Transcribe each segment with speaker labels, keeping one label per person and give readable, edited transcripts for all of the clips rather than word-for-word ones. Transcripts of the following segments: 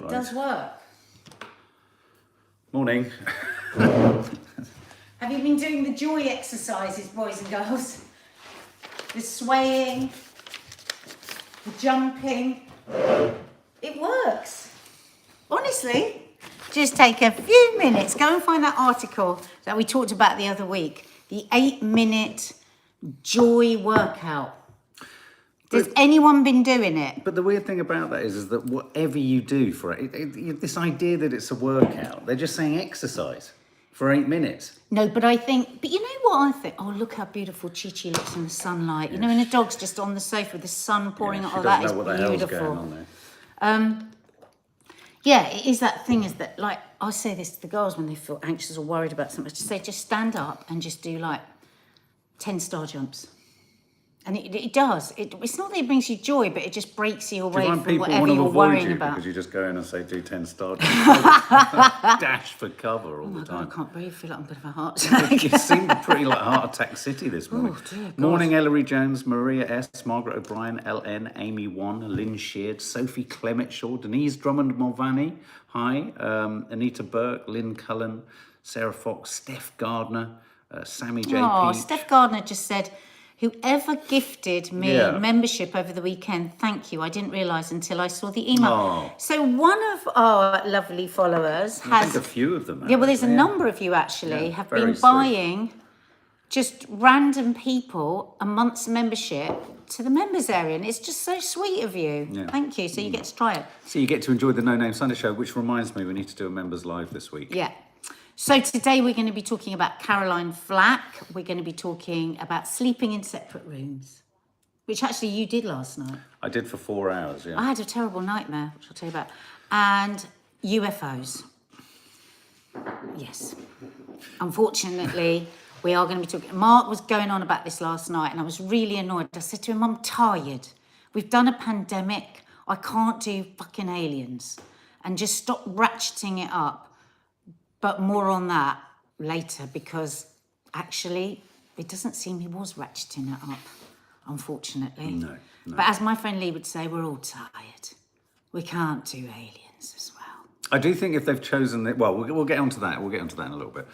Speaker 1: It does work.
Speaker 2: Morning.
Speaker 1: Have you been doing the joy exercises, boys and girls? The swaying, the jumping. It works. Honestly, just take a few minutes. Go and find that article that we talked about the other week. The 8-minute joy workout. Has anyone been doing it?
Speaker 2: But the weird thing about that is that whatever you do for it, this idea that it's a workout, they're just saying exercise for 8 minutes.
Speaker 1: No, but you know what I think? Oh, look how beautiful Chi-Chi looks in the sunlight. You know, when a dog's just on the sofa with the sun pouring on. Oh, that is beautiful. She doesn't know what the hell's going on there. Yeah, it is that thing is that, like, I say this to the girls when they feel anxious or worried about something. Just stand up and just do, like, 10 star jumps. And it does. It's not that it brings you joy, but it just breaks you away from whatever you're worrying about.
Speaker 2: Because you just go in and say, do 10 star jumps. Dash for cover all the time.
Speaker 1: God, I can't breathe. I feel like I'm a bit of a heart attack.
Speaker 2: You seem pretty like Heart Attack City this morning.
Speaker 1: Oh, dear God.
Speaker 2: Morning, Ellery Jones, Maria S., Margaret O'Brien, LN, Amy Wan, Lynn Sheard, Sophie Clemetshaw, Denise Drummond-Mulvaney, hi, Anita Burke, Lynn Cullen, Sarah Fox, Steph Gardner, Sammy JP.
Speaker 1: Oh, Steph Gardner just said, whoever gifted me membership over the weekend, thank you. I didn't realise until I saw the email.
Speaker 2: Oh.
Speaker 1: So one of our lovely followers has...
Speaker 2: I think a few of them.
Speaker 1: Yeah, well, there's a number of you actually have been buying just random people a month's membership to the members area. And it's just so sweet of you. Yeah. Thank you. So you get to try it.
Speaker 2: So you get to enjoy the No Name Sunday show, which reminds me we need to do a members live this week.
Speaker 1: Yeah. So today we're going to be talking about Caroline Flack. We're going to be talking about sleeping in separate rooms, which actually you did last night.
Speaker 2: I did for 4 hours, yeah.
Speaker 1: I had a terrible nightmare, which I'll tell you about. And UFOs. Yes. Unfortunately, we are going to be talking... Mark was going on about this last night and I was really annoyed. I said to him, I'm tired. We've done a pandemic. I can't do fucking aliens. And just stop ratcheting it up. But more on that later, because actually it doesn't seem he was ratcheting it up, unfortunately.
Speaker 2: No.
Speaker 1: But as my friend Lee would say, we're all tired. We can't do aliens as well.
Speaker 2: I do think if they've chosen... we'll get onto that. We'll get onto that in a little bit.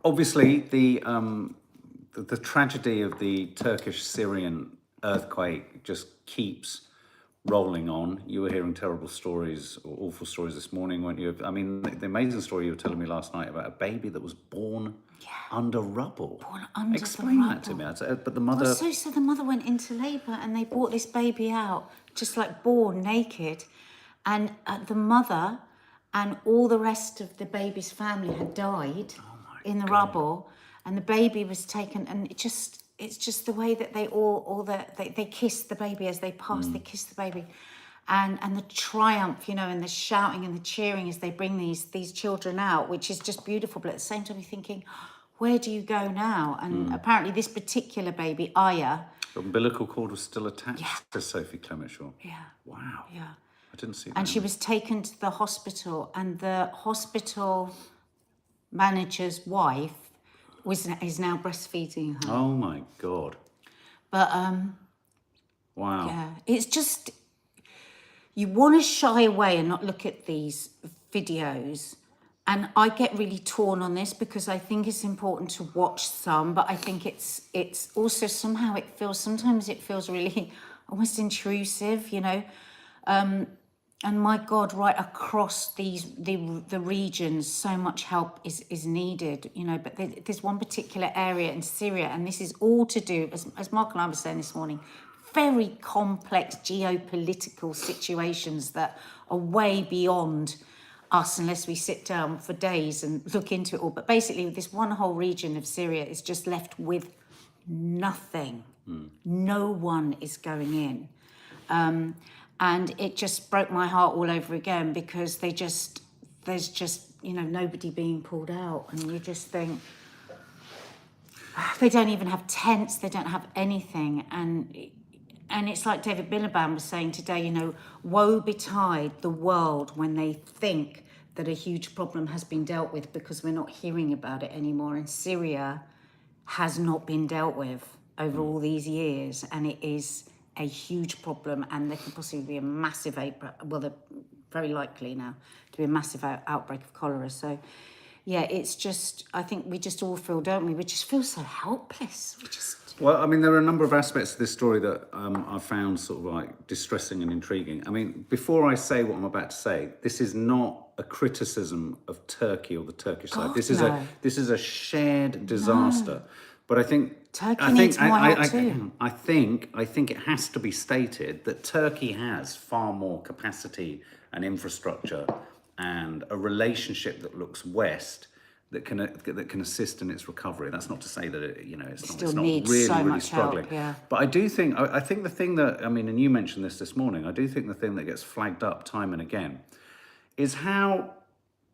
Speaker 2: Obviously, the tragedy of the Turkish-Syrian earthquake just keeps... rolling on. You were hearing terrible stories, or awful stories this morning, weren't you? I mean, the amazing story you were telling me last night about a baby that was born under rubble. Explain that to me. But the mother...
Speaker 1: Well, so the mother went into labour and they brought this baby out, just like born naked. And the mother and all the rest of the baby's family had died in the rubble. And the baby was taken, and it's just the way that they kiss the baby as they pass. They kiss the baby, and the triumph, you know, and the shouting and the cheering as they bring these children out, which is just beautiful. But at the same time, you're thinking, where do you go now? And apparently, this particular baby, Aya,
Speaker 2: the umbilical cord was still attached to Sophie Clemetshaw.
Speaker 1: Yeah.
Speaker 2: Wow.
Speaker 1: Yeah.
Speaker 2: I didn't see that.
Speaker 1: And she was taken to the hospital, and the hospital manager's wife is now breastfeeding her.
Speaker 2: Oh my God.
Speaker 1: But
Speaker 2: wow.
Speaker 1: Yeah, it's just, you want to shy away and not look at these videos. And I get really torn on this because I think it's important to watch some, but I think it's also somehow sometimes it feels really almost intrusive, you know. And my God, right across the regions, so much help is needed, you know. But there's one particular area in Syria, and this is all to do, as Mark and I were saying this morning, very complex geopolitical situations that are way beyond us unless we sit down for days and look into it all. But basically, this one whole region of Syria is just left with nothing. No one is going in. And it just broke my heart all over again because there's just, you know, nobody being pulled out. And you just think, they don't even have tents, they don't have anything. And it's like David Miliband was saying today, you know, woe betide the world when they think that a huge problem has been dealt with because we're not hearing about it anymore. And Syria has not been dealt with over all these years. And it is a huge problem, and there could possibly be a massive they're very likely now to be a massive outbreak of cholera. So, yeah, it's just, I think we just all feel, don't we? We just feel so helpless. We just...
Speaker 2: Well, I mean, there are a number of aspects of this story that I found sort of like distressing and intriguing. I mean, before I say what I'm about to say, this is not a criticism of Turkey or the Turkish side. This is a shared disaster. But I think
Speaker 1: Turkey needs more help too.
Speaker 2: I think it has to be stated that Turkey has far more capacity and infrastructure and a relationship that looks west that can assist in its recovery. That's not to say that it's not really struggling.
Speaker 1: Help, yeah.
Speaker 2: But I do think I think the thing that, I mean, and you mentioned this morning, I do think the thing that gets flagged up time and again is how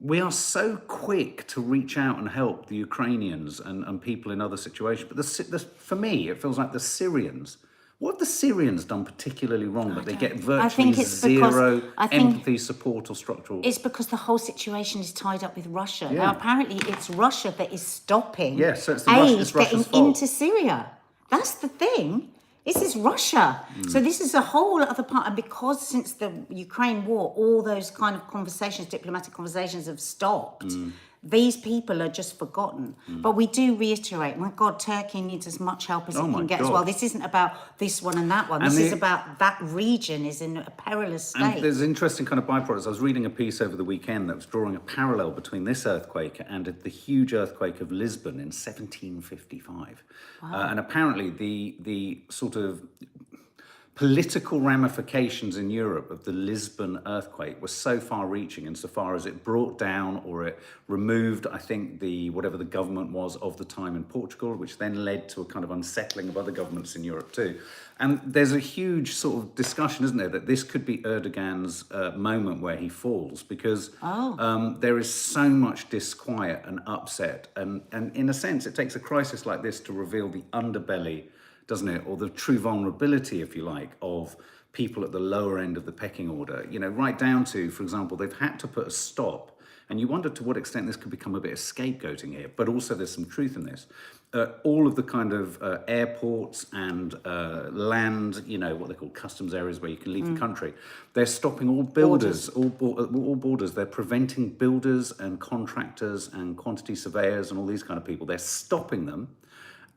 Speaker 2: we are so quick to reach out and help the Ukrainians and people in other situations. But for me, it feels like the Syrians. What have the Syrians done particularly wrong that they get virtually zero empathy, support, or structural?
Speaker 1: It's because the whole situation is tied up with Russia. Yeah. Now, apparently, it's Russia that is stopping
Speaker 2: so it's
Speaker 1: aid
Speaker 2: getting
Speaker 1: into Syria. That's the thing. This is Russia. So this is a whole other part. And because since the Ukraine war, all those kind of conversations, diplomatic conversations have stopped, these people are just forgotten. But we do reiterate, my God, Turkey needs as much help as it can get as well. This isn't about this one and that one. This is about that region is in a perilous state.
Speaker 2: And there's interesting kind of byproducts. I was reading a piece over the weekend that was drawing a parallel between this earthquake and the huge earthquake of Lisbon in 1755. Wow. And apparently the sort of political ramifications in Europe of the Lisbon earthquake were so far-reaching insofar as it brought down or it removed, I think, whatever the government was of the time in Portugal, which then led to a kind of unsettling of other governments in Europe too. And there's a huge sort of discussion, isn't there, that this could be Erdogan's moment where he falls, because there is so much disquiet and upset. And in a sense, it takes a crisis like this to reveal the underbelly, doesn't it? Or the true vulnerability, if you like, of people at the lower end of the pecking order. Right down to, for example, they've had to put a stop. And you wonder to what extent this could become a bit of scapegoating here. But also there's some truth in this. All of the kind of airports and land, what they call customs areas where you can leave the country, they're stopping all builders, all borders. They're preventing builders and contractors and quantity surveyors and all these kind of people. They're stopping them.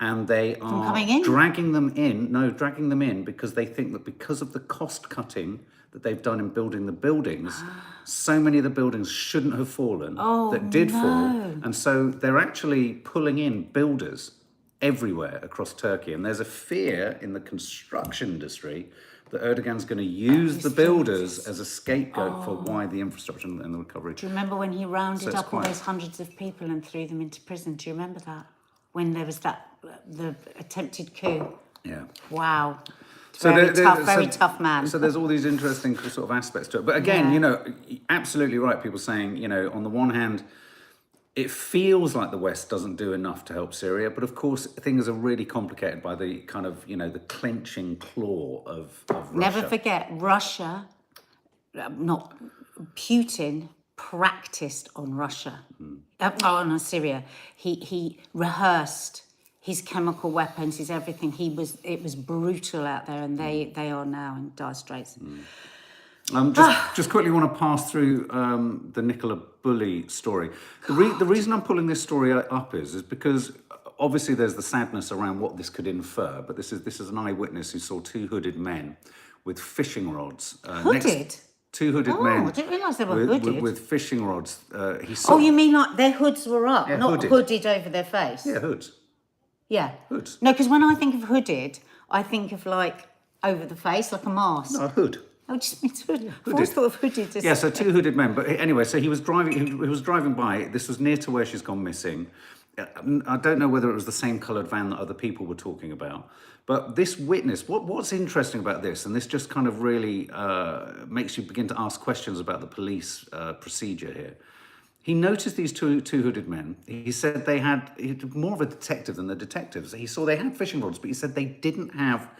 Speaker 2: And they are dragging them in because they think that because of the cost cutting that they've done in building the buildings, so many of the buildings shouldn't have fallen that did fall. And so they're actually pulling in builders everywhere across Turkey. And there's a fear in the construction industry that Erdogan's going to use the builders as a scapegoat for why the infrastructure and the recovery.
Speaker 1: Do you remember when he rounded up all those hundreds of people and threw them into prison? Do you remember that? When there was the attempted coup. Yeah. Wow. Very tough man.
Speaker 2: So there's all these interesting sort of aspects to it. But again, absolutely right. People saying, on the one hand, it feels like the West doesn't do enough to help Syria. But of course, things are really complicated by the kind of, the clenching claw of Russia.
Speaker 1: Never forget, Russia, not Putin, practiced on Russia, on Syria. He rehearsed his chemical weapons, his everything. It was brutal out there, and they are now in dire straits.
Speaker 2: Just quickly want to pass through the Nicola Bulley story. The reason I'm pulling this story up is because obviously there's the sadness around what this could infer, but this is an eyewitness who saw two hooded men with fishing rods.
Speaker 1: Hooded?
Speaker 2: Two hooded men.
Speaker 1: I didn't realise they were hooded.
Speaker 2: With fishing rods. He saw,
Speaker 1: you mean like their hoods were up, not hooded over their face?
Speaker 2: Yeah, hoods.
Speaker 1: Yeah.
Speaker 2: Hoods.
Speaker 1: No, because when I think of hooded, I think of like over the face, like a mask.
Speaker 2: No, a hood.
Speaker 1: Oh, it just means hood. I always thought of hooded.
Speaker 2: Yeah, so two hooded men. But anyway, so he was driving by. This was near to where she's gone missing. I don't know whether it was the same coloured van that other people were talking about. But this witness, what's interesting about this, and this just kind of really makes you begin to ask questions about the police procedure here. He noticed these two hooded men. He said he's more of a detective than the detectives. He saw they had fishing rods, but he said they didn't have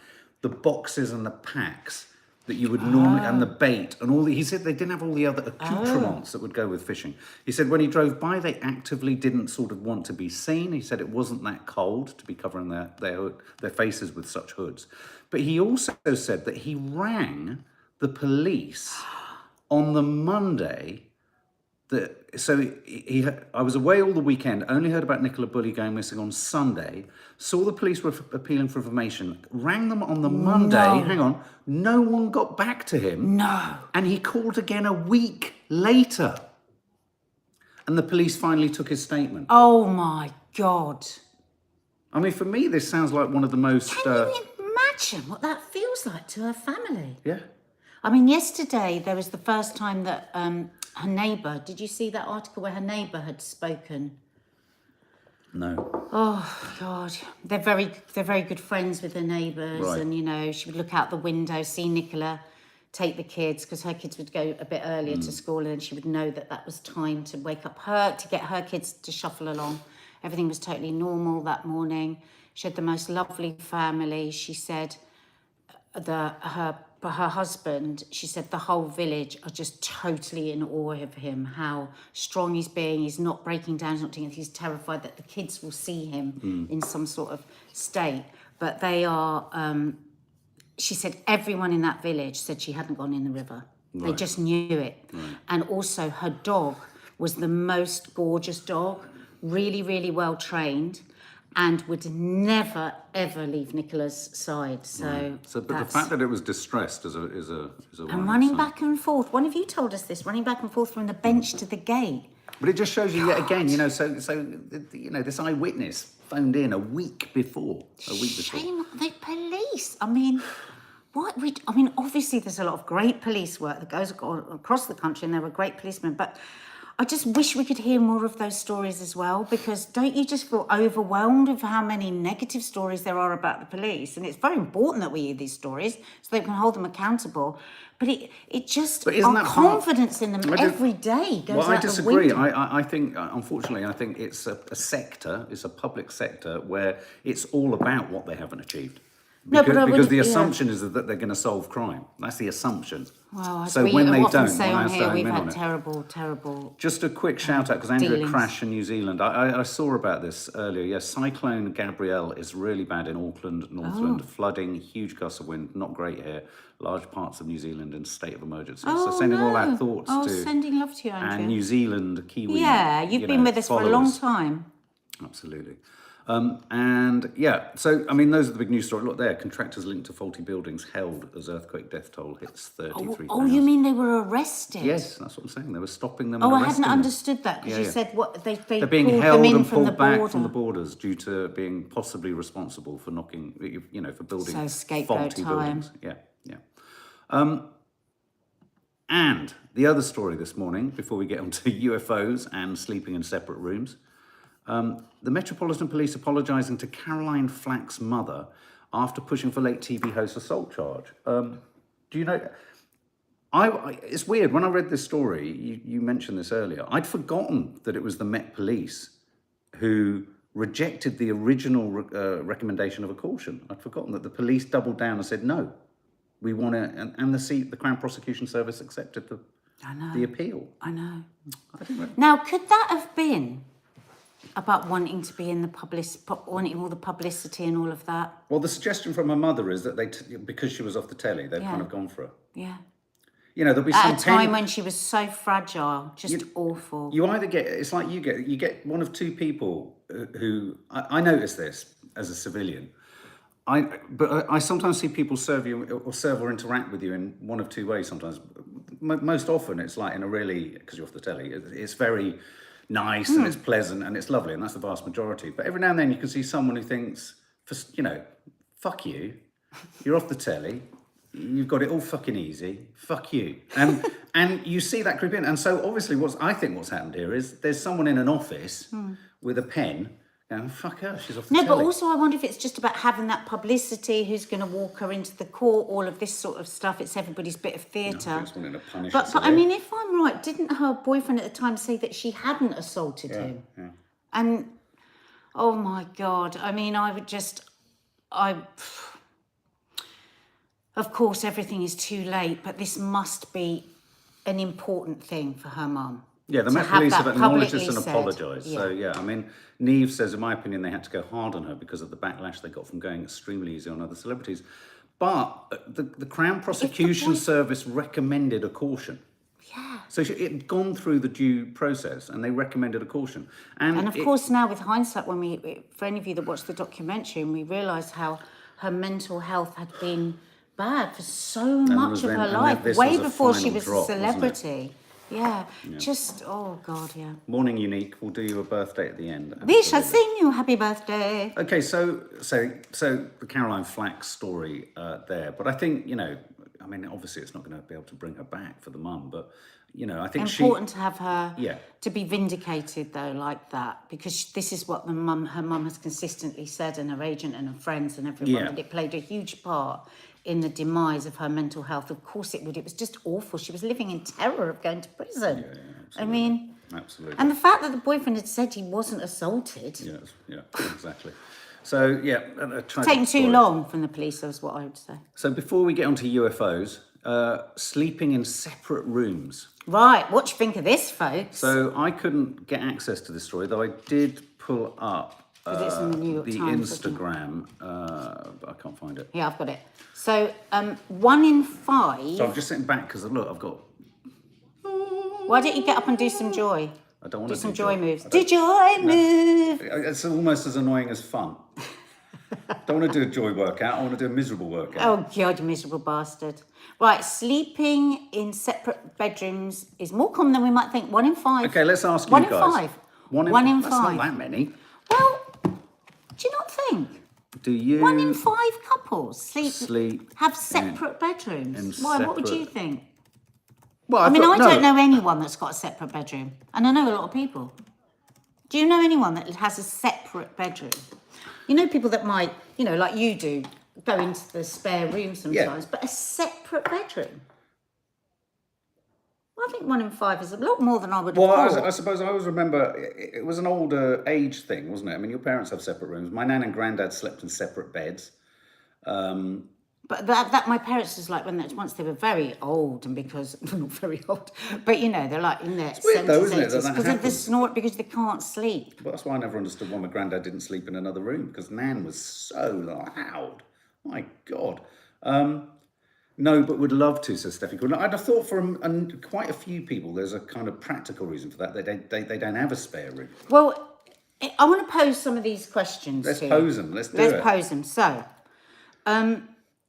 Speaker 2: the boxes and the packs that you would normally, and the bait and all the, he said they didn't have all the other accoutrements that would go with fishing. He said when he drove by, they actively didn't sort of want to be seen. He said it wasn't that cold to be covering their faces with such hoods. But he also said that he rang the police on the Monday. I was away all the weekend, only heard about Nicola Bulley going missing on Sunday, saw the police were appealing for information, rang them on the Monday, hang on, no one got back to him.
Speaker 1: No.
Speaker 2: And he called again a week later. And the police finally took his statement.
Speaker 1: Oh my God.
Speaker 2: I mean, for me, this sounds like one of the most...
Speaker 1: Can you imagine what that feels like to her family?
Speaker 2: Yeah.
Speaker 1: I mean, yesterday there was the first time that her neighbour, did you see that article where her neighbour had spoken?
Speaker 2: No.
Speaker 1: Oh God, they're very good friends with their neighbours,
Speaker 2: Right.
Speaker 1: and you know she would look out the window, see Nicola take the kids because her kids would go a bit earlier to school, and she would know that was time to wake up her to get her kids to shuffle along. Everything was totally normal that morning. She had the most lovely family. She said her husband, she said the whole village are just totally in awe of him, how strong he's being, he's not breaking down, he's not doing it, he's terrified that the kids will see him in some sort of state. But they are, she said everyone in that village said she hadn't gone in the river. Right. They just knew it. Right. And also her dog was the most gorgeous dog, really, really well trained, and would never ever leave Nicola's side. So,
Speaker 2: right. But the fact that it was distressed is a
Speaker 1: and running back and forth. One of you told us this, running back and forth from the bench to the gate.
Speaker 2: But it just shows you yet again, you know. So you know, this eyewitness phoned in a week before.
Speaker 1: Shame on the police. I mean, obviously there's a lot of great police work that goes across the country, and there were great policemen, but I just wish we could hear more of those stories as well, because don't you just feel overwhelmed of how many negative stories there are about the police? And it's very important that we hear these stories so they can hold them accountable. But it just, our confidence in them every day goes out the window.
Speaker 2: Well, I disagree. I think, unfortunately, it's a sector, it's a public sector where it's all about what they haven't achieved. Because the assumption is that they're going to solve crime. That's the assumption.
Speaker 1: Well,
Speaker 2: so when they don't,
Speaker 1: say on here, we've had terrible.
Speaker 2: Just a quick shout out, because Andrea crashed in New Zealand. I saw about this earlier. Yes, Cyclone Gabrielle is really bad in Auckland, Northland. Flooding, huge gusts of wind, not great here. Large parts of New Zealand in state of emergency. So sending all our thoughts to...
Speaker 1: sending love to you, Andrea.
Speaker 2: And New Zealand, Kiwi.
Speaker 1: Yeah, you've been with us for a long time.
Speaker 2: Absolutely. And yeah, so I mean, those are the big news stories. Look there, contractors linked to faulty buildings held as earthquake death toll hits 33,000.
Speaker 1: Oh, you mean they were arrested?
Speaker 2: Yes, that's what I'm saying. They were stopping them.
Speaker 1: Oh, I hadn't understood that, because you said what they're
Speaker 2: being held and pulled back from the borders due to being possibly responsible for knocking, you know, for building faulty buildings. Yeah. And the other story this morning, before we get onto UFOs and sleeping in separate rooms. The Metropolitan Police apologising to Caroline Flack's mother after pushing for late TV host assault charge. Do you know? It's weird. When I read this story, you mentioned this earlier, I'd forgotten that it was the Met Police who rejected the original recommendation of a caution. I'd forgotten that the police doubled down and said, no, we want to, and the Crown Prosecution Service accepted the appeal.
Speaker 1: I know.
Speaker 2: I didn't know.
Speaker 1: Now, could that have been about wanting to be in the wanting all the publicity and all of that?
Speaker 2: Well, the suggestion from her mother is that because she was off the telly, they've kind of gone for her.
Speaker 1: Yeah.
Speaker 2: You know, there'll be
Speaker 1: at a time when she was so fragile, just awful.
Speaker 2: You either get, it's like you get one of two people who, I notice this as a civilian. But I sometimes see people serve or interact with you in one of two ways sometimes. Most often it's like in a really, because you're off the telly, it's very nice and it's pleasant and it's lovely, and that's the vast majority. But every now and then you can see someone who thinks, fuck you, you're off the telly, you've got it all fucking easy, fuck you. And you see that creep in. And so obviously what's happened here is there's someone in an office with a pen going, fuck her, she's off the telly.
Speaker 1: No, but also I wonder if it's just about having that publicity, who's going to walk her into the court, all of this sort of stuff. It's everybody's bit of theatre. But I mean, if I'm right, didn't her boyfriend at the time say that she hadn't assaulted him? Yeah. And, oh my God, I mean, of course, everything is too late, but this must be an important thing for her mum.
Speaker 2: Yeah, the
Speaker 1: to
Speaker 2: Met
Speaker 1: have
Speaker 2: Police
Speaker 1: that
Speaker 2: have acknowledged this
Speaker 1: publicly
Speaker 2: and
Speaker 1: said.
Speaker 2: apologised. So, yeah, I mean, Neve says, in my opinion, they had to go hard on her because of the backlash they got from going extremely easy on other celebrities. But the Crown Prosecution Service recommended a caution.
Speaker 1: Yeah.
Speaker 2: So it had gone through the due process and they recommended a caution.
Speaker 1: And of course, now with hindsight, for any of you that watched the documentary, and we realised how her mental health had been bad for so much of her life, way before she was a celebrity. Yeah, just, oh God, yeah.
Speaker 2: Morning Unique, we'll do you a birthday at the end.
Speaker 1: We shall sing you happy birthday.
Speaker 2: Okay, so the Caroline Flack story there, but I think, I mean, obviously it's not going to be able to bring her back for the mum, but, I think
Speaker 1: important to have her,
Speaker 2: Yeah.
Speaker 1: to be vindicated though, like that, because this is what her mum has consistently said, and her agent and her friends and everyone, that it played a huge part in the demise of her mental health. Of course it would. It was just awful. She was living in terror of going to prison.
Speaker 2: Yeah, absolutely.
Speaker 1: I mean,
Speaker 2: absolutely.
Speaker 1: And the fact that the boyfriend had said he wasn't assaulted.
Speaker 2: Yes, yeah, exactly. So, yeah.
Speaker 1: Taking too long from the police, is what I would say.
Speaker 2: So before we get onto UFOs, sleeping in separate rooms.
Speaker 1: Right, what do you think of this, folks?
Speaker 2: So I couldn't get access to this story, though I did pull up
Speaker 1: It's in the New York Times,
Speaker 2: Instagram, but I can't find it.
Speaker 1: Yeah, I've got it. So 1 in 5...
Speaker 2: So I'm just sitting back because, look, I've got...
Speaker 1: Why don't you get up and do some joy?
Speaker 2: I don't want to
Speaker 1: do some joy moves.
Speaker 2: Do
Speaker 1: joy move!
Speaker 2: It's almost as annoying as fun. Don't want to do a joy workout. I want to do a miserable workout.
Speaker 1: Oh, God, you miserable bastard. Right, sleeping in separate bedrooms is more common than we might think. 1 in 5.
Speaker 2: Okay, let's ask you
Speaker 1: One
Speaker 2: guys.
Speaker 1: in 5.
Speaker 2: 1 in 5. That's not that many.
Speaker 1: Well, do you not think?
Speaker 2: Do you...
Speaker 1: 1 in 5 couples
Speaker 2: sleep
Speaker 1: have separate bedrooms. Why? What would you think?
Speaker 2: Well,
Speaker 1: I don't know anyone that's got a separate bedroom. And I know a lot of people. Do you know anyone that has a separate bedroom? You know people that might, like you do, go into the spare room sometimes, but a separate bedroom. Well, I think 1 in 5 is a lot more than I would have thought.
Speaker 2: Well, I suppose I always remember it was an older age thing, wasn't it? I mean, your parents have separate rooms. My nan and granddad slept in separate beds.
Speaker 1: But that my parents was like once they were very old, and because not very old, but they're like in their 70s, 80s, because of the snort, because they can't sleep.
Speaker 2: Well, that's why I never understood why my granddad didn't sleep in another room, because Nan was so loud. My God. No, but would love to, says Steffi. I'd have thought for quite a few people, there's a kind of practical reason for that. They don't have a spare room.
Speaker 1: Well, I want to pose some of these questions.
Speaker 2: Let's pose them. Let's
Speaker 1: pose them. So,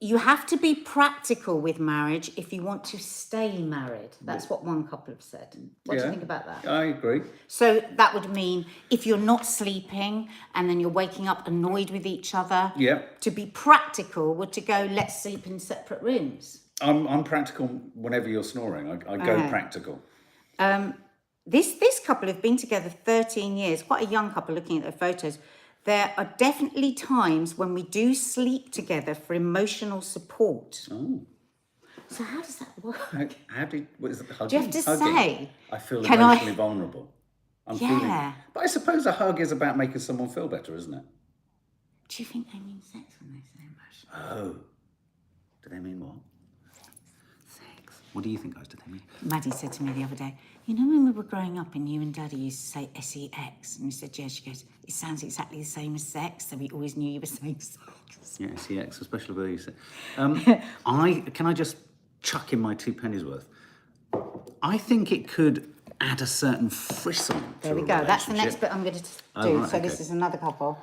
Speaker 1: you have to be practical with marriage if you want to stay married. That's what one couple have said. What do you think about that?
Speaker 2: I agree.
Speaker 1: So that would mean if you're not sleeping and then you're waking up annoyed with each other, to be practical would to go, let's sleep in separate rooms.
Speaker 2: I'm practical whenever you're snoring. I go practical.
Speaker 1: This couple have been together 13 years, quite a young couple looking at their photos. There are definitely times when we do sleep together for emotional support.
Speaker 2: Oh.
Speaker 1: So how does that work?
Speaker 2: What is it, hugging?
Speaker 1: Do you have to say?
Speaker 2: I feel emotionally vulnerable. I'm feeling. But I suppose a hug is about making someone feel better, isn't it?
Speaker 1: Do you think they mean sex when they say emotional?
Speaker 2: Oh. Do they mean what?
Speaker 1: Sex.
Speaker 2: What do you think, guys? Do they mean?
Speaker 1: Maddie said to me the other day, when we were growing up and you and Daddy used to say sex, and we said, yeah, she goes, it sounds exactly the same as sex, so we always knew you were saying sex.
Speaker 2: Yeah, sex, especially where you say. Can I just chuck in my 2 pennies worth? I think it could add a certain frisson to
Speaker 1: There we go. That's the next bit I'm going to do. Right, so this is another couple.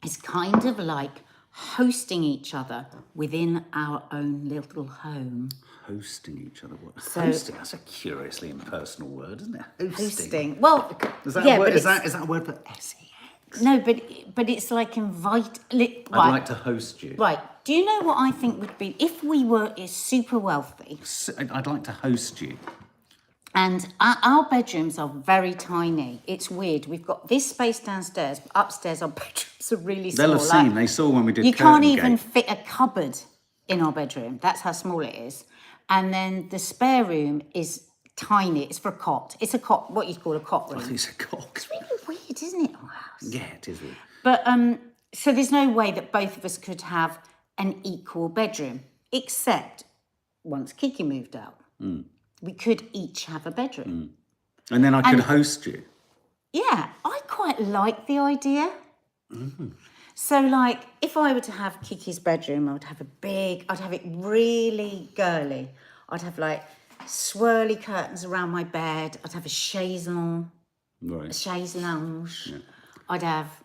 Speaker 1: It's kind of like hosting each other within our own little home.
Speaker 2: Hosting each other? What?
Speaker 1: So,
Speaker 2: hosting? That's a curiously impersonal word, isn't it?
Speaker 1: Hosting. Well,
Speaker 2: is that a word? Is that a word for sex?
Speaker 1: No, but it's like invite.
Speaker 2: I'd like to host you.
Speaker 1: Right. Do you know what I think would be if we were super wealthy?
Speaker 2: I'd like to host you.
Speaker 1: And our bedrooms are very tiny. It's weird. We've got this space downstairs, but upstairs our bedrooms are really small.
Speaker 2: They'll have seen. They saw when we did.
Speaker 1: You can't even fit a cupboard in our bedroom. That's how small it is. And then the spare room is tiny. It's for a cot. It's a cot, what you'd call a cot room.
Speaker 2: I think it's a cot.
Speaker 1: It's really weird, isn't it, our house?
Speaker 2: Yeah, it is weird.
Speaker 1: But so there's no way that both of us could have an equal bedroom, except once Kiki moved out, we could each have a bedroom.
Speaker 2: And then I could host you.
Speaker 1: Yeah, I quite like the idea. So, like, if I were to have Kiki's bedroom, I'd have it really girly. I'd have, like, swirly curtains around my bed. I'd have a chaise lounge.
Speaker 2: Right.
Speaker 1: A chaise lounge. Yeah. I'd have,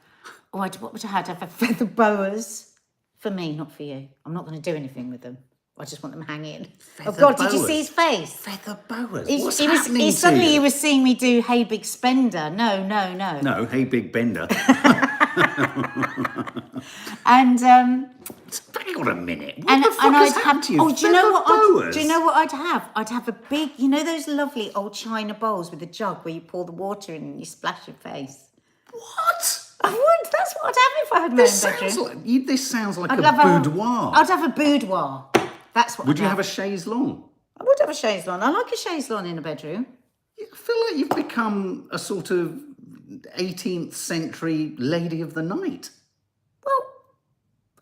Speaker 1: what would I have? I'd have feather boas. For me, not for you. I'm not going to do anything with them. I just want them hanging.
Speaker 2: Feather
Speaker 1: God,
Speaker 2: boas.
Speaker 1: did you see his face?
Speaker 2: Feather boas.
Speaker 1: What's happening suddenly he was seeing me do Hey Big Spender. No.
Speaker 2: No, Hey Big Bender.
Speaker 1: And
Speaker 2: hang on a minute. What the fuck has happened to you?
Speaker 1: Oh, do you know what?
Speaker 2: Boas?
Speaker 1: Do you know what I'd have? I'd have a big, you know those lovely old china bowls with a jug where you pour the water in and you splash your face.
Speaker 2: What?
Speaker 1: I would. That's what I'd have if I had my own bedroom.
Speaker 2: This sounds like a boudoir.
Speaker 1: I'd have a boudoir. That's what.
Speaker 2: Would you have a chaise lounge?
Speaker 1: I would have a chaise lounge. I like a chaise lounge in a bedroom.
Speaker 2: I feel like you've become a sort of 18th century lady of the night.
Speaker 1: Well,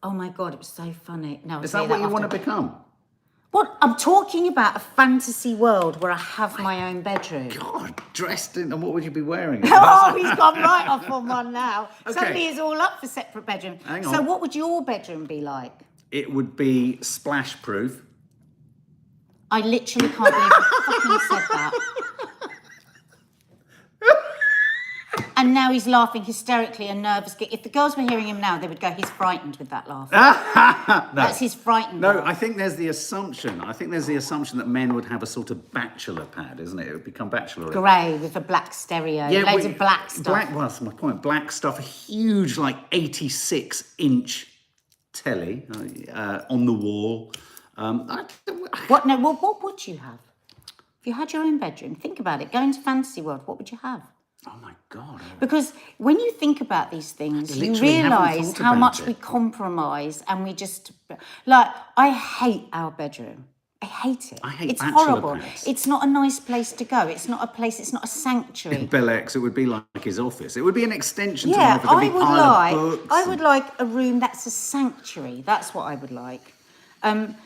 Speaker 1: oh my God, it was so funny. No,
Speaker 2: is that what you want to become?
Speaker 1: What? I'm talking about a fantasy world where I have my own bedroom.
Speaker 2: God, dressed in, and what would you be wearing?
Speaker 1: Oh, he's gone right off on one now.
Speaker 2: Okay.
Speaker 1: Suddenly he's all up for separate bedroom.
Speaker 2: Hang on.
Speaker 1: So what would your bedroom be like?
Speaker 2: It would be splash proof.
Speaker 1: I literally can't believe you fucking said that. And now he's laughing hysterically and nervous. If the girls were hearing him now, they would go, he's frightened with that laugh.
Speaker 2: No.
Speaker 1: That's his frightened
Speaker 2: No,
Speaker 1: laugh.
Speaker 2: I think there's the assumption that men would have a sort of bachelor pad, isn't it? It would become bachelor.
Speaker 1: Grey with a black stereo, loads of black stuff.
Speaker 2: Well, that's my point. Black stuff, a huge, like 86-inch telly on the wall.
Speaker 1: What would you have? If you had your own bedroom, think about it. Go into fantasy world, what would you have?
Speaker 2: Oh my God.
Speaker 1: Because when you think about these things, you realise how much we compromise and we just... Like, I hate our bedroom. I hate it.
Speaker 2: I hate
Speaker 1: it's
Speaker 2: bachelor
Speaker 1: horrible.
Speaker 2: pads.
Speaker 1: It's not a nice place to go. It's not a place, it's not a sanctuary.
Speaker 2: In Bel X, it would be like his office. It would be an extension to
Speaker 1: Yeah,
Speaker 2: life.
Speaker 1: I would like a room that's a sanctuary. That's what I would like.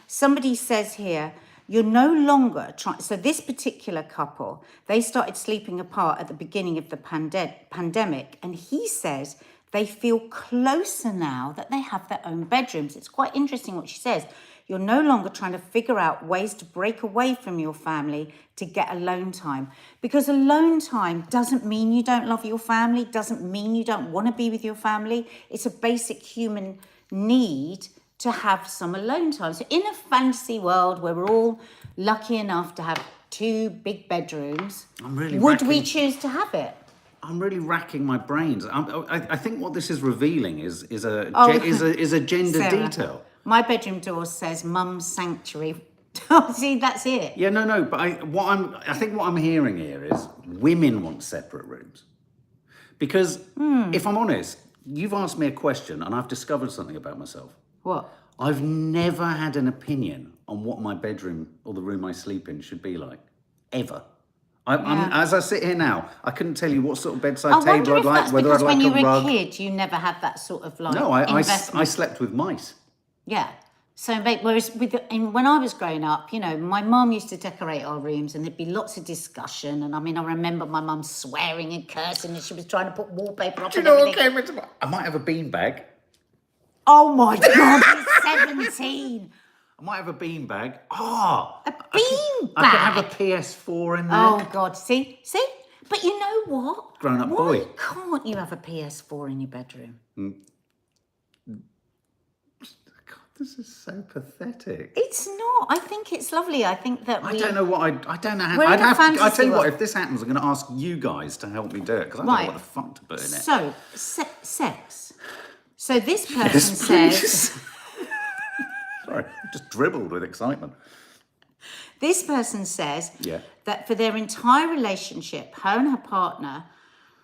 Speaker 1: Somebody says here, you're no longer trying... So this particular couple, they started sleeping apart at the beginning of the pandemic. And he says they feel closer now that they have their own bedrooms. It's quite interesting what she says. You're no longer trying to figure out ways to break away from your family to get alone time. Because alone time doesn't mean you don't love your family, doesn't mean you don't want to be with your family. It's a basic human need to have some alone time. So in a fantasy world where we're all lucky enough to have 2 big bedrooms, would we choose to have it?
Speaker 2: I'm really racking my brains. I think what this is revealing is a gender
Speaker 1: Sarah,
Speaker 2: detail.
Speaker 1: My bedroom door says Mum's Sanctuary. See, that's it.
Speaker 2: Yeah, no, but I think what I'm hearing here is women want separate rooms. Because if I'm honest, you've asked me a question and I've discovered something about myself.
Speaker 1: What?
Speaker 2: I've never had an opinion on what my bedroom or the room I sleep in should be like, ever. As I sit here now, I couldn't tell you what sort of bedside table I'd like, whether I'd like a rug.
Speaker 1: When you were a kid, you never had that sort of like
Speaker 2: No, I slept with mice.
Speaker 1: Yeah. So, whereas when I was growing up, you know, my mum used to decorate our rooms and there'd be lots of discussion. And I mean, I remember my mum swearing and cursing and she was trying to put wallpaper up.
Speaker 2: Do you know what came into my... I might have a beanbag.
Speaker 1: Oh my God, he's 17.
Speaker 2: I might have a beanbag. A
Speaker 1: beanbag?
Speaker 2: I could have a PS4 in there.
Speaker 1: Oh God, see? But you know what?
Speaker 2: Grown-up boy.
Speaker 1: Why can't you have a PS4 in your bedroom?
Speaker 2: God, this is so pathetic.
Speaker 1: It's not. I think it's lovely. I think that
Speaker 2: I don't know what I don't know how...
Speaker 1: We're in a fantasy
Speaker 2: I tell you what,
Speaker 1: world.
Speaker 2: if this happens, I'm going to ask you guys to help me do it, because I don't know what the fuck to put in it.
Speaker 1: So, sex. So this person says...
Speaker 2: Sorry, I just dribbled with excitement.
Speaker 1: This person says that for their entire relationship, her and her partner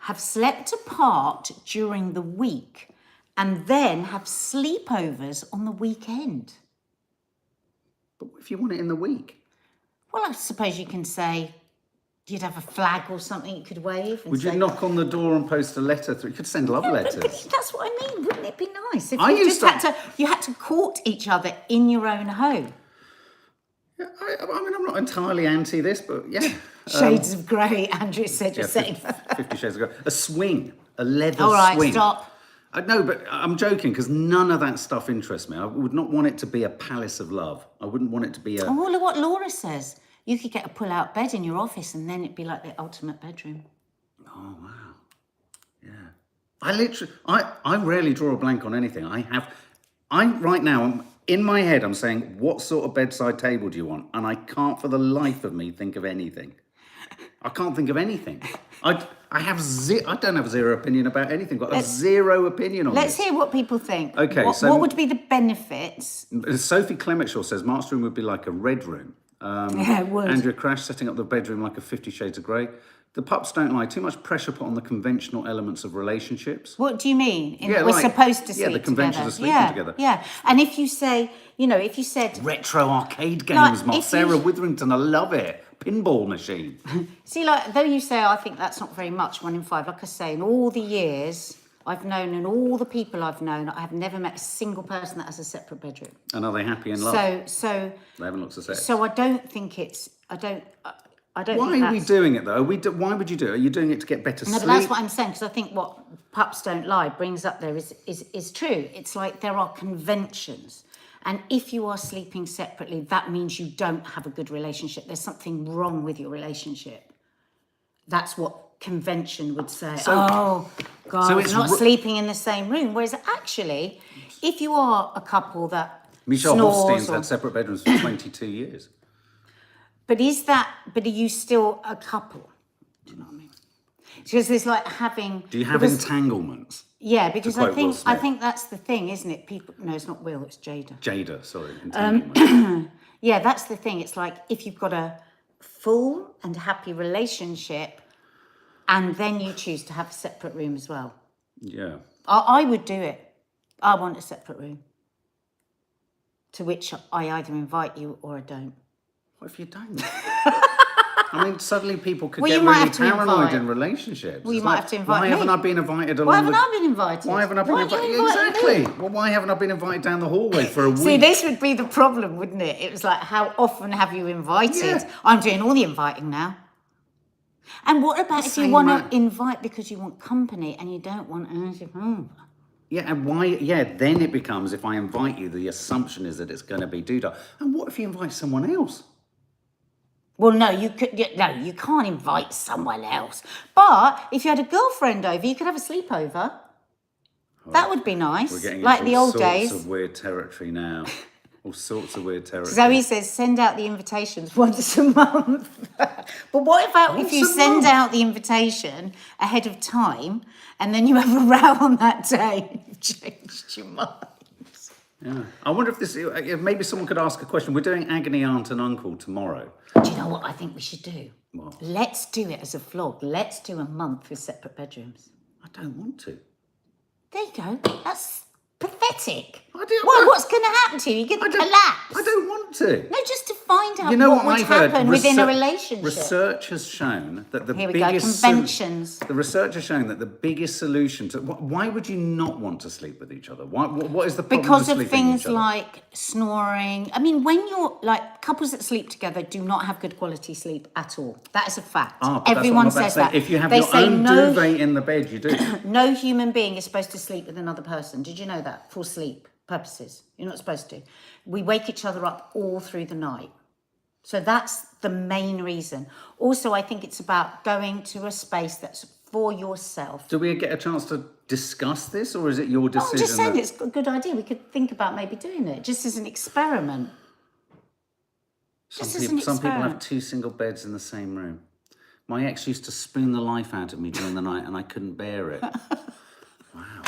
Speaker 1: have slept apart during the week and then have sleepovers on the weekend.
Speaker 2: But what if you want it in the week?
Speaker 1: Well, I suppose you can say, You'd have a flag or something you could wave. And
Speaker 2: Would you
Speaker 1: say,
Speaker 2: knock on the door and post a letter through? You could send love letters.
Speaker 1: But that's what I mean. Wouldn't it be nice if
Speaker 2: I
Speaker 1: you
Speaker 2: used
Speaker 1: just
Speaker 2: to-
Speaker 1: you had to court each other in your own home?
Speaker 2: Yeah, I mean, I'm not entirely anti this, but yeah.
Speaker 1: Shades of grey, Andrew said you're saying.
Speaker 2: 50 Shades of Grey. A swing, a leather
Speaker 1: All right,
Speaker 2: swing.
Speaker 1: stop.
Speaker 2: No, but I'm joking because none of that stuff interests me. I would not want it to be a palace of love. I wouldn't want it to be a.
Speaker 1: Oh, look what Laura says. You could get a pull-out bed in your office and then it'd be like the ultimate bedroom.
Speaker 2: Oh, wow. Yeah. I rarely draw a blank on anything. Right now, in my head, I'm saying, what sort of bedside table do you want? And I can't for the life of me think of anything. I can't think of anything. I don't have zero opinion about anything. Got a zero opinion on
Speaker 1: Let's
Speaker 2: this.
Speaker 1: hear what people think.
Speaker 2: Okay,
Speaker 1: What would be the benefits?
Speaker 2: Sophie Clemetshaw says Mark's room would be like a red room.
Speaker 1: Yeah, it would.
Speaker 2: Andrea Crash setting up the bedroom like a 50 Shades of Grey. The pups don't lie. Too much pressure put on the conventional elements of relationships.
Speaker 1: What do you mean?
Speaker 2: Yeah,
Speaker 1: we're
Speaker 2: like-
Speaker 1: supposed to
Speaker 2: yeah,
Speaker 1: sleep
Speaker 2: the conventions
Speaker 1: together.
Speaker 2: of sleeping together.
Speaker 1: Yeah, and if you say, if you said,
Speaker 2: Retro arcade
Speaker 1: Like,
Speaker 2: games, Mark.
Speaker 1: if
Speaker 2: Sarah
Speaker 1: you-
Speaker 2: Witherington, I love it. Pinball machine.
Speaker 1: see, like, though you say, I think that's not very much, 1 in 5, like I say, in all the years I've known and all the people I've known, I have never met a single person that has a separate bedroom.
Speaker 2: And are they happy in love?
Speaker 1: So
Speaker 2: They haven't looked at sex.
Speaker 1: I don't think I don't
Speaker 2: Why
Speaker 1: think
Speaker 2: are we
Speaker 1: that's-
Speaker 2: doing it though? Why would you do it? Are you doing it to get better
Speaker 1: No,
Speaker 2: sleep?
Speaker 1: but that's what I'm saying, because I think what Pups Don't Lie brings up there is true. It's like there are conventions. And if you are sleeping separately, that means you don't have a good relationship. There's something wrong with your relationship. That's what convention would say. God,
Speaker 2: it's
Speaker 1: not sleeping in the same room. Whereas actually, if you are a couple that
Speaker 2: Michelle
Speaker 1: snores
Speaker 2: Hofstein's
Speaker 1: or-
Speaker 2: had separate bedrooms for 22 years.
Speaker 1: But are you still a couple? Do you know what I mean? Because there's like having...
Speaker 2: Do you have entanglements?
Speaker 1: Yeah, because
Speaker 2: quote Will Smith.
Speaker 1: I think that's the thing, isn't it? No, it's not Will, it's Jada.
Speaker 2: Jada, sorry. Entanglements.
Speaker 1: Yeah, that's the thing. It's like if you've got a full and happy relationship and then you choose to have a separate room as well.
Speaker 2: Yeah.
Speaker 1: I would do it. I want a separate room. To which I either invite you or I don't.
Speaker 2: What if you don't? I mean, suddenly people could
Speaker 1: Well,
Speaker 2: get
Speaker 1: you might
Speaker 2: really
Speaker 1: have to
Speaker 2: paranoid
Speaker 1: invite.
Speaker 2: in relationships.
Speaker 1: Well, you
Speaker 2: It's
Speaker 1: might
Speaker 2: like,
Speaker 1: have to invite
Speaker 2: Why
Speaker 1: me.
Speaker 2: haven't I been invited along
Speaker 1: Why haven't
Speaker 2: the...
Speaker 1: I been invited?
Speaker 2: Why haven't I been
Speaker 1: Why aren't you
Speaker 2: invited?
Speaker 1: inviting
Speaker 2: Exactly.
Speaker 1: me?
Speaker 2: Well, why haven't I been invited down the hallway for a week?
Speaker 1: See, this would be the problem, wouldn't it? It was like, how often have you invited?
Speaker 2: Yeah.
Speaker 1: I'm doing all the inviting now. And what about if you
Speaker 2: Same
Speaker 1: want
Speaker 2: man.
Speaker 1: to invite because you want company and you don't want anything over?
Speaker 2: Yeah, and why? Yeah, then it becomes, if I invite you, the assumption is that it's going to be doodah. And what if you invite someone else?
Speaker 1: Well, no, you can't invite someone else. But if you had a girlfriend over, you could have a sleepover. That would be nice,
Speaker 2: We're getting
Speaker 1: like
Speaker 2: into
Speaker 1: the
Speaker 2: all
Speaker 1: old
Speaker 2: sorts
Speaker 1: days.
Speaker 2: of weird territory now. All sorts of weird territory.
Speaker 1: Zoe says, send out the invitations once a month. But what about if
Speaker 2: Once
Speaker 1: you
Speaker 2: a
Speaker 1: send
Speaker 2: month?
Speaker 1: out the invitation ahead of time and then you have a row on that day and you've changed your mind?
Speaker 2: Yeah. I wonder if this, maybe someone could ask a question. We're doing Agony Aunt and Uncle tomorrow.
Speaker 1: Do you know what I think we should do?
Speaker 2: What?
Speaker 1: Let's do it as a vlog. Let's do a month with separate bedrooms.
Speaker 2: I don't want to.
Speaker 1: There you go. That's pathetic.
Speaker 2: I do-
Speaker 1: Well, what's going to happen to you? You're going to collapse.
Speaker 2: I don't want to.
Speaker 1: No, just to find out
Speaker 2: You know
Speaker 1: what
Speaker 2: what
Speaker 1: would
Speaker 2: I've heard?
Speaker 1: happen within a relationship.
Speaker 2: Research has shown that the
Speaker 1: Here we go,
Speaker 2: biggest
Speaker 1: conventions.
Speaker 2: The research has shown that the biggest solution to why would you not want to sleep with each other? What is the problem
Speaker 1: Because
Speaker 2: with
Speaker 1: of
Speaker 2: sleeping with
Speaker 1: things
Speaker 2: each other?
Speaker 1: like snoring. I mean, when you're like couples that sleep together do not have good quality sleep at all. That is a fact.
Speaker 2: But that's
Speaker 1: Everyone
Speaker 2: what I'm about
Speaker 1: says
Speaker 2: to say.
Speaker 1: that.
Speaker 2: If you have
Speaker 1: They
Speaker 2: your
Speaker 1: say
Speaker 2: own
Speaker 1: no,
Speaker 2: duvet in the bed, you do.
Speaker 1: no human being is supposed to sleep with another person. Did you know that? For sleep purposes. You're not supposed to. We wake each other up all through the night. So that's the main reason. Also, I think it's about going to a space that's for yourself.
Speaker 2: Do we get a chance to discuss this, or is it your
Speaker 1: Oh,
Speaker 2: decision?
Speaker 1: I'm just saying
Speaker 2: that-
Speaker 1: it's a good idea. We could think about maybe doing it just as an experiment. Just as an
Speaker 2: Some people have
Speaker 1: experiment.
Speaker 2: 2 single beds in the same room. My ex used to spoon the life out of me during the night, and I couldn't bear it. Wow.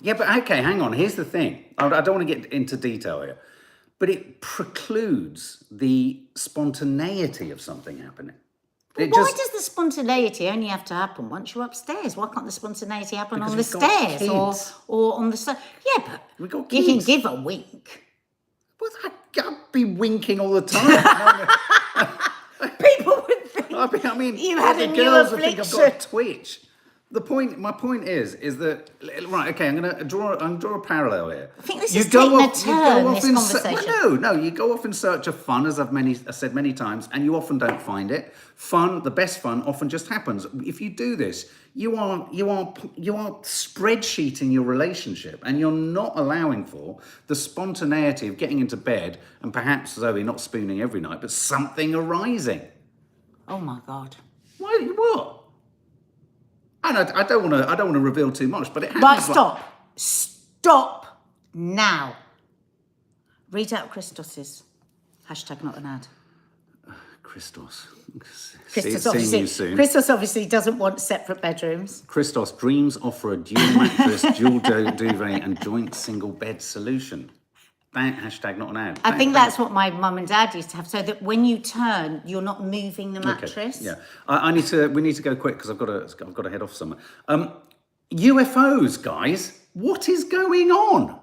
Speaker 2: Yeah, but okay, hang on. Here's the thing. I don't want to get into detail here, but it precludes the spontaneity of something happening.
Speaker 1: Well,
Speaker 2: It
Speaker 1: why
Speaker 2: just-
Speaker 1: does the spontaneity only have to happen once you're upstairs? Why can't the spontaneity happen
Speaker 2: Because
Speaker 1: on the
Speaker 2: we've got
Speaker 1: stairs or
Speaker 2: kids.
Speaker 1: on the Yeah, but
Speaker 2: We got
Speaker 1: you can
Speaker 2: kids.
Speaker 1: give a wink.
Speaker 2: Well, I'd be winking all the time.
Speaker 1: People would think
Speaker 2: I mean,
Speaker 1: You had
Speaker 2: the
Speaker 1: a new
Speaker 2: girls will think I've got a
Speaker 1: affliction.
Speaker 2: twitch. My point is that right? Okay, I'm gonna draw a parallel here.
Speaker 1: I think this is taking a turn, this conversation.
Speaker 2: No, you go off in search of fun, as I've said many times, and you often don't find it. The best fun, often just happens. If you do this, you are spreadsheeting your relationship, and you're not allowing for the spontaneity of getting into bed and perhaps Zoe not spooning every night, but something arising.
Speaker 1: Oh my God.
Speaker 2: What? And I don't want to reveal too much, but it happens.
Speaker 1: Right, stop now. Read out Christos's hashtag, not an ad.
Speaker 2: Christos.
Speaker 1: Christos
Speaker 2: Seeing you soon.
Speaker 1: Christos obviously doesn't want separate bedrooms.
Speaker 2: Christos, dreams offer a dual mattress, dual duvet, and joint single bed solution. That hashtag, not an ad.
Speaker 1: I think that's what my mum and dad used to have, so that when you turn, you're not moving the mattress.
Speaker 2: Okay, yeah. We need to go quick because I've got to head off somewhere. UFOs, guys, what is going on?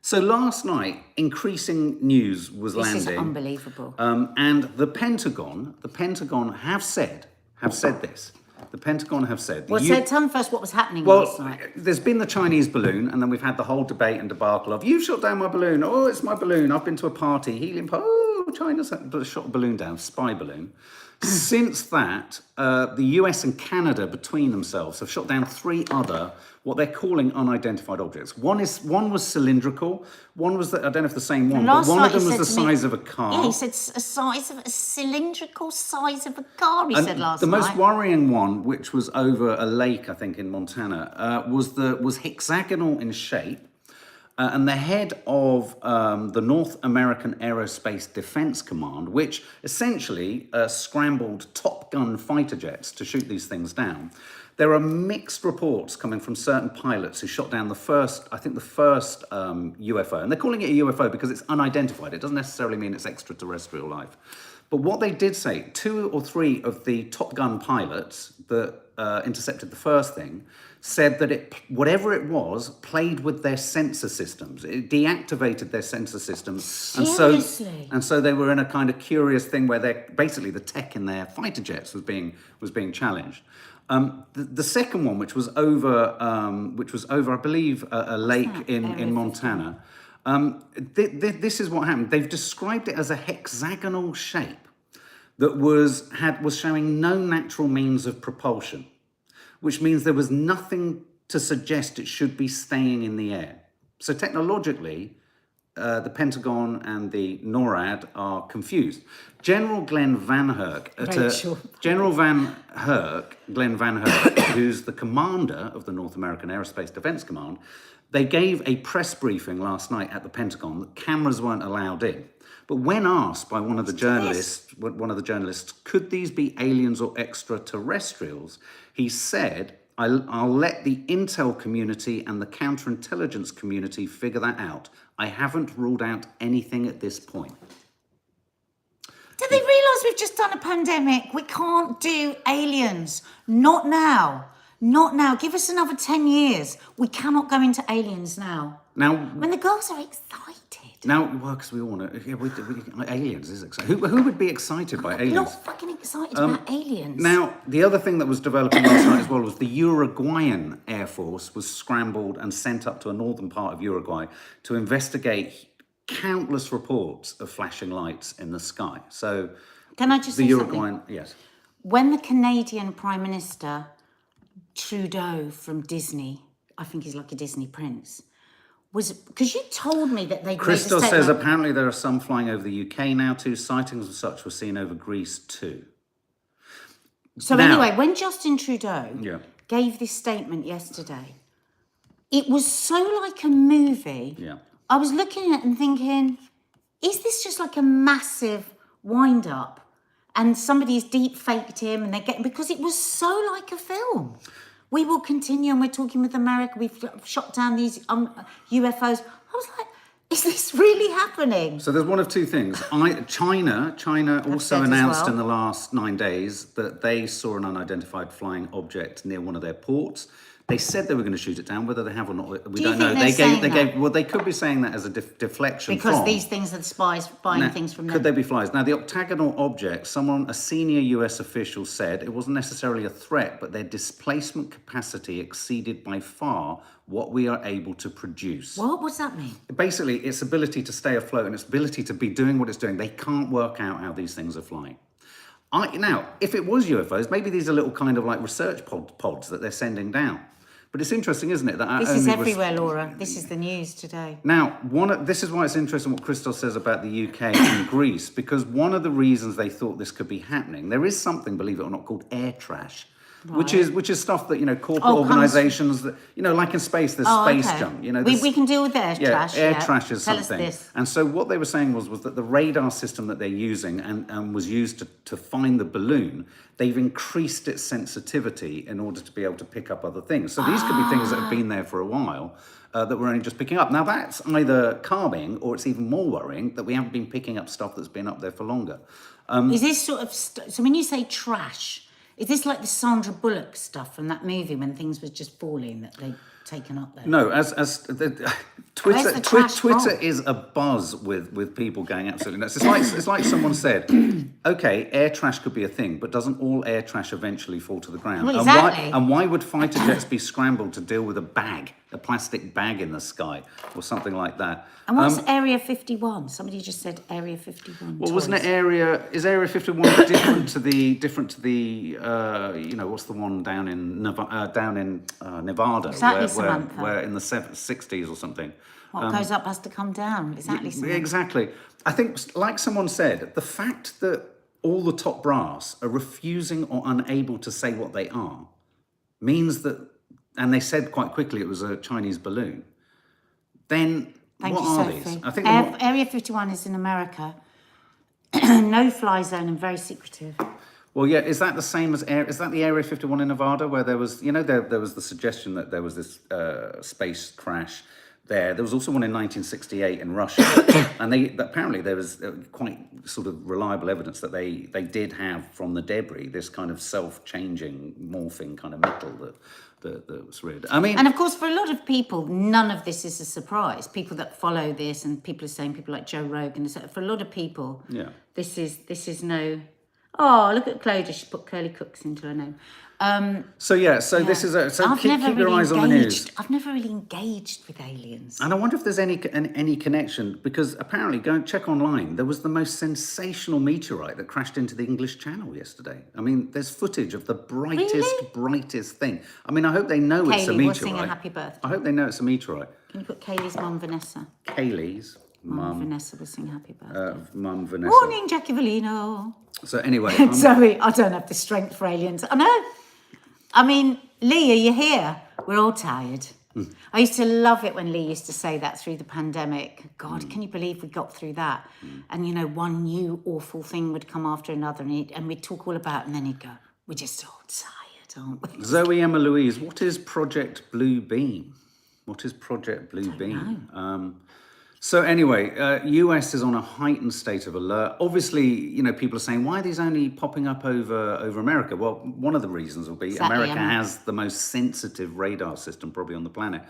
Speaker 2: So last night, increasing news was landing.
Speaker 1: This is unbelievable.
Speaker 2: And the Pentagon have said this. The Pentagon have said.
Speaker 1: Well, so tell me first what was happening last night.
Speaker 2: There's been the Chinese balloon, and then we've had the whole debate and debacle of, you've shot down my balloon. Oh, it's my balloon. I've been to a party. Helium party. Oh, China's shot a balloon down, spy balloon. Since that, the US and Canada between themselves have shot down 3 other, what they're calling unidentified objects. One was cylindrical. One was, I don't know if the same one, but one of them was the size of a car.
Speaker 1: Yeah, he said a cylindrical size of a car, he said last night.
Speaker 2: The most worrying one, which was over a lake, I think, in Montana, was hexagonal in shape. And the head of the North American Aerospace Defense Command, which essentially scrambled Top Gun fighter jets to shoot these things down. There are mixed reports coming from certain pilots who shot down the first UFO. And they're calling it a UFO because it's unidentified. It doesn't necessarily mean it's extraterrestrial life. But what they did say, 2 or 3 of the Top Gun pilots that intercepted the first thing said that whatever it was, played with their sensor systems. It deactivated their sensor systems.
Speaker 1: Seriously?
Speaker 2: And so they were in a kind of curious thing where basically the tech in their fighter jets was being challenged. The second one, which was over, I believe, a lake in Montana. This is what happened. They've described it as a hexagonal shape that was showing no natural means of propulsion, which means there was nothing to suggest it should be staying in the air. So technologically, the Pentagon and the NORAD are confused. General Glenn Van Herk, who's the commander of the North American Aerospace Defense Command, they gave a press briefing last night at the Pentagon that cameras weren't allowed in. But when asked by one of the journalists, could these be aliens or extraterrestrials? He said, I'll let the intel community and the counterintelligence community figure that out. I haven't ruled out anything at this point.
Speaker 1: Do they realise we've just done a pandemic? We can't do aliens. Not now. Not now. Give us another 10 years. We cannot go into aliens now.
Speaker 2: Now,
Speaker 1: when the girls are excited.
Speaker 2: Now, well, because we all know, aliens is exciting. Who would be excited by aliens?
Speaker 1: Not fucking excited about aliens.
Speaker 2: Now, the other thing that was developing last night as well was the Uruguayan Air Force was scrambled and sent up to a northern part of Uruguay to investigate countless reports of flashing lights in the sky. So,
Speaker 1: can I just say
Speaker 2: Uruguayan,
Speaker 1: something?
Speaker 2: yes.
Speaker 1: When the Canadian Prime Minister Trudeau from Disney, I think he's like a Disney prince, was because you told me that they.
Speaker 2: Christos says apparently there are some flying over the UK now too. Sightings of such were seen over Greece too.
Speaker 1: So now, anyway, when Justin Trudeau gave this statement yesterday, it was so like a movie.
Speaker 2: Yeah.
Speaker 1: I was looking at it and thinking, is this just like a massive wind up? And somebody's deep faked him and they're getting, because it was so like a film. We will continue and we're talking with America. We've shot down these UFOs. I was like, is this really happening?
Speaker 2: So there's one of two things. China also announced in the last 9 days that they saw an unidentified flying object near one of their ports. They said they were going to shoot it down. Whether they have or not, we
Speaker 1: you
Speaker 2: don't know.
Speaker 1: think they're saying
Speaker 2: They
Speaker 1: that?
Speaker 2: gave. Well, they could be saying that as a deflection
Speaker 1: Because
Speaker 2: from.
Speaker 1: these things are the spies buying
Speaker 2: Now,
Speaker 1: things from them.
Speaker 2: could they be flies? Now, the octagonal object, a senior US official said it wasn't necessarily a threat, but their displacement capacity exceeded by far what we are able to produce.
Speaker 1: What does that mean?
Speaker 2: Basically, its ability to stay afloat and its ability to be doing what it's doing, they can't work out how these things are flying. Now, if it was UFOs, maybe these are little kind of like research pods that they're sending down. But it's interesting, isn't it? That
Speaker 1: This is everywhere, Laura. This is the news today.
Speaker 2: Now, this is why it's interesting what Christos says about the UK and Greece, because one of the reasons they thought this could be happening, there is something, believe it or not, called air trash. Which is stuff that, corporate organisations that, like in space, there's space junk.
Speaker 1: We can deal with air trash.
Speaker 2: Air trash is
Speaker 1: Tell
Speaker 2: something.
Speaker 1: us this.
Speaker 2: And so what they were saying was that the radar system that they're using and was used to find the balloon, they've increased its sensitivity in order to be able to pick up other things. So these could be things that have been there for a while that we're only just picking up. Now that's either calming or it's even more worrying that we haven't been picking up stuff that's been up there for longer.
Speaker 1: Is this sort of... so when you say trash... is this like the Sandra Bullock stuff from that movie when things were just falling that they'd taken up there?
Speaker 2: No, Twitter
Speaker 1: from?
Speaker 2: is a buzz with people going absolutely nuts. It's like someone said, okay, air trash could be a thing, but doesn't all air trash eventually fall to the ground?
Speaker 1: Well, exactly.
Speaker 2: And why would fighter jets be scrambled to deal with a plastic bag in the sky or something like that?
Speaker 1: And what's Area 51? Somebody just said Area 51.
Speaker 2: Well, wasn't it is Area 51 different to the what's the one down in Nevada?
Speaker 1: Exactly, Samantha.
Speaker 2: Where in the 60s or something.
Speaker 1: What goes up has to come down. Exactly. Samantha.
Speaker 2: Exactly. I think, like someone said, the fact that all the top brass are refusing or unable to say what they are means that, and they said quite quickly it was a Chinese balloon, then
Speaker 1: Thank
Speaker 2: what
Speaker 1: you,
Speaker 2: are
Speaker 1: Sophie.
Speaker 2: these? I think
Speaker 1: Area 51 is in America. No fly zone and very secretive.
Speaker 2: Well, yeah, is that the same as is that the Area 51 in Nevada where there was, there was the suggestion that there was this space crash there. There was also one in 1968 in Russia, and apparently there was quite sort of reliable evidence that they did have from the debris this kind of self-changing, morphing kind of metal that was rid. I mean,
Speaker 1: and of course, for a lot of people, none of this is a surprise. People that follow this, and people are saying, people like Joe Rogan, for a lot of people,
Speaker 2: yeah,
Speaker 1: this is no. Oh, look at Clodagh. She put Curly Cooks into her name.
Speaker 2: This is keep your eyes on the news.
Speaker 1: I've never really engaged with aliens.
Speaker 2: And I wonder if there's any connection, because apparently, go and check online, there was the most sensational meteorite that crashed into the English Channel yesterday. I mean, there's footage of the brightest thing. I mean, I hope they know it's a
Speaker 1: Kaylee,
Speaker 2: meteorite.
Speaker 1: we'll sing a happy birthday.
Speaker 2: I hope they know it's a meteorite.
Speaker 1: Can you put Kaylee's mum, Vanessa?
Speaker 2: Kaylee's mum.
Speaker 1: Vanessa will sing happy birthday.
Speaker 2: Mum, Vanessa.
Speaker 1: Morning, Jackie Valino.
Speaker 2: So anyway.
Speaker 1: Sorry, I don't have the strength for aliens. I know. I mean, Lee, are you here? We're all tired. I used to love it when Lee used to say that through the pandemic. God, can you believe we got through that? And, one new awful thing would come after another and we'd talk all about it, and then he'd go, we're just all tired, aren't we?
Speaker 2: Zoe Emma Louise, what is Project Blue Beam? What is Project Blue Beam? So anyway, US is on a heightened state of alert. Obviously, people are saying, why are these only popping up over America? Well, one of the reasons will be America has the most sensitive radar system probably on the planet.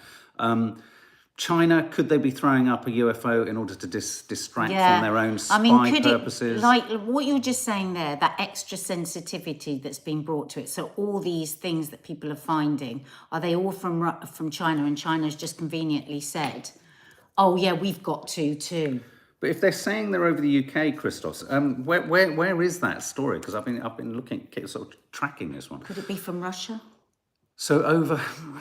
Speaker 2: China, could they be throwing up a UFO in order to distract from their own spy purposes?
Speaker 1: Like what you were just saying there, that extra sensitivity that's been brought to it. So all these things that people are finding, are they all from China? And China's just conveniently said, oh yeah, we've got to too.
Speaker 2: But if they're saying they're over the UK, Christos, where is that story? Because I've been looking, sort of tracking this one.
Speaker 1: Could it be from Russia?
Speaker 2: So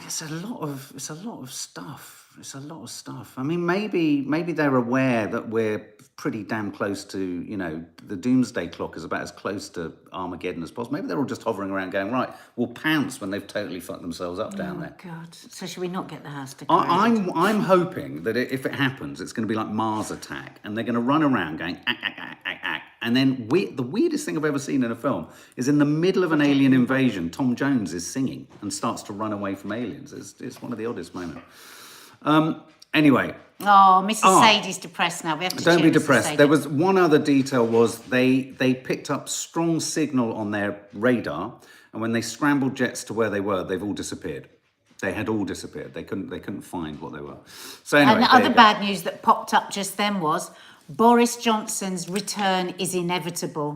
Speaker 2: it's a lot of stuff. It's a lot of stuff. I mean, maybe they're aware that we're pretty damn close to, the doomsday clock is about as close to Armageddon as possible. Maybe they're all just hovering around going, right, we'll pounce when they've totally fucked themselves up down there.
Speaker 1: Oh, God. So should we not get the house decorated?
Speaker 2: I'm hoping that if it happens, it's going to be like Mars Attack, and they're going to run around going, ack, ack, ack, ack, ack. And then the weirdest thing I've ever seen in a film is in the middle of an alien invasion, Tom Jones is singing and starts to run away from aliens. It's one of the oddest moments. Anyway.
Speaker 1: Oh, Mrs. Sadie's depressed now. We have to
Speaker 2: Don't be
Speaker 1: Mrs.
Speaker 2: depressed.
Speaker 1: Sadie.
Speaker 2: There was one other detail was they picked up strong signal on their radar, and when they scrambled jets to where they were, they've all disappeared. They had all disappeared. They couldn't find what they were. So anyway,
Speaker 1: And the
Speaker 2: there you
Speaker 1: other
Speaker 2: go.
Speaker 1: bad news that popped up just then was Boris Johnson's return is inevitable.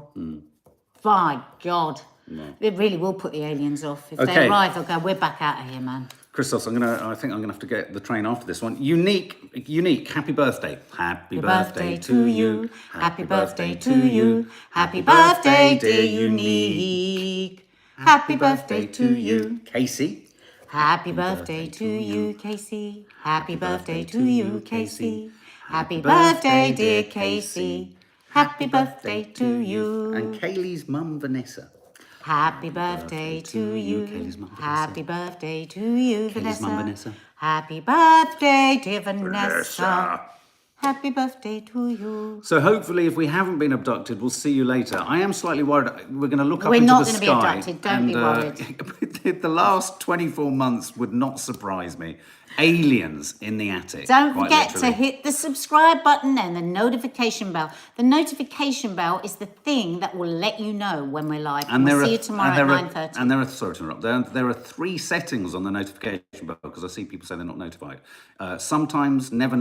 Speaker 1: By God. It really will put the aliens off. If they
Speaker 2: Okay.
Speaker 1: arrive, they'll go, we're back out of here, man.
Speaker 2: Christos, I think I'm gonna have to get the train after this one. Unique, happy birthday. Happy
Speaker 1: Birthday to you. Happy birthday to you. Happy birthday, dear Unique. Happy birthday to you.
Speaker 2: Casey.
Speaker 1: Happy birthday to you, Casey. Happy birthday to you, Casey. Happy birthday, dear Casey. Happy birthday to you.
Speaker 2: And Kaylee's mum, Vanessa.
Speaker 1: Happy birthday to you.
Speaker 2: Kaylee's mum, Vanessa.
Speaker 1: Happy birthday to you,
Speaker 2: Kaylee's mum, Vanessa.
Speaker 1: Happy birthday, dear Vanessa. Happy birthday to you.
Speaker 2: So hopefully, if we haven't been abducted, we'll see you later. I am slightly worried. We're going to look up
Speaker 1: We're
Speaker 2: into
Speaker 1: not
Speaker 2: the
Speaker 1: gonna be
Speaker 2: sky.
Speaker 1: abducted, don't be worried.
Speaker 2: The last 24 months would not surprise me. Aliens in the attic.
Speaker 1: Don't
Speaker 2: quite
Speaker 1: forget
Speaker 2: literally.
Speaker 1: to hit the subscribe button and the notification bell. The notification bell is the thing that will let you know when we're live. And we'll see you tomorrow at 9:30.
Speaker 2: And there are, sorry to interrupt, there are 3 settings on the notification bell because I see people say they're not notified. Sometimes never